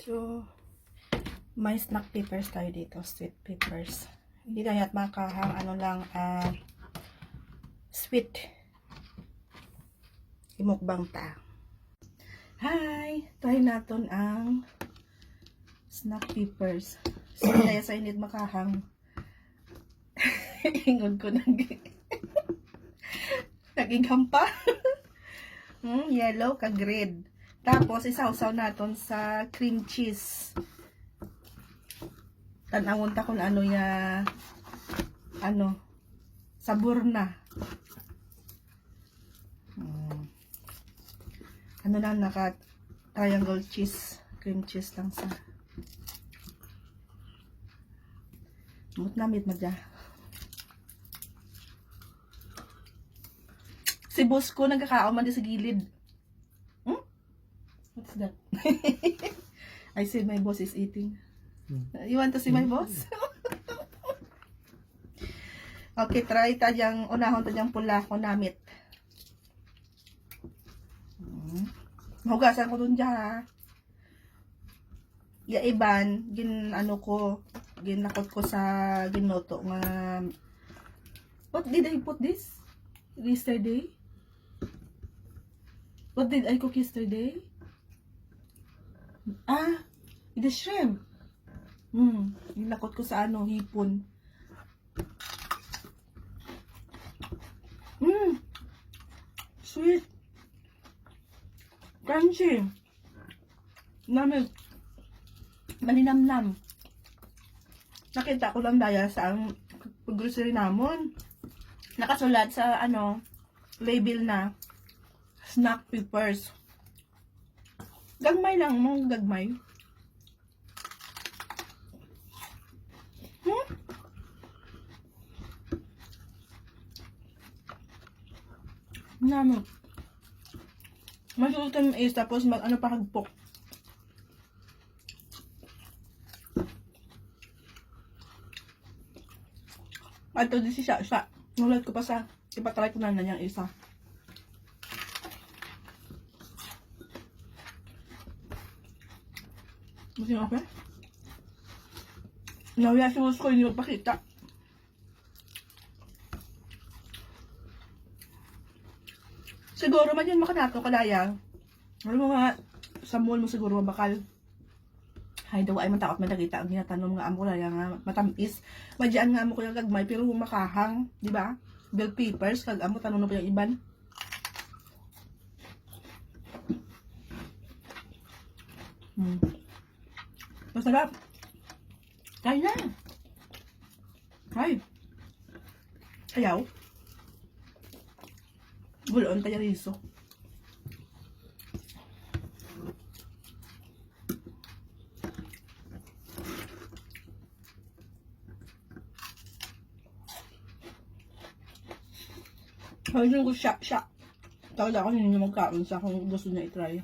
So, may snack peppers tayo dito, sweet peppers. Hindi na yat makahang ano lang, sweet. Imukbang ta. Hi! Try natin ang snack peppers. So, dahil sa init makahang ingod ko naging hampa. Yellow kag red. Tapos, isawsaw natin sa cream cheese. Tanawon ta kung ano ya, sabor na. Ano lang, naka triangle cheese, cream cheese lang sa. Mut namit madya. Si boss ko nagkakaon man di sa gilid. What's that? I said my boss is eating. You want to see my boss? Okay, try tayang unahon tayang pula ko namit. Mahugasan ko dun dyan. Ya iban, ginakot ko sa ginoto nga. What did I put this? Yesterday? What did I cook yesterday? It is shrimp. Ginakot ko sa hipon. Sweet. Crunchy. Namig. Malinamnam. Nakita ko lang daya sa grocery namon. Nakasulat sa label na snack peppers. Gagmay lang mong gagmay. Namig. Masusutan mo is tapos pahagpok. Ito din siya. Nulat ko pa sa ipatry ko na niyang isa. Masing okay? Nawiya si boss ko hindi magpakita. Siguro man yun makanato kalaya. Ano mo nga, sa mall mo siguro bakal. Hay daw ay man takot madagita ang ginatanom nga amo kalaya nga matamis. Madyan nga amo ko yung gagmay pero makahang, di ba? Bell peppers kag amo tanon pa yung iban. Masarap. Kaya na. Hay. Ayaw. Gulon tayo riso. Ayun ko siya. Tawag ako hindi magkaroon sa kung gusto niya i-try.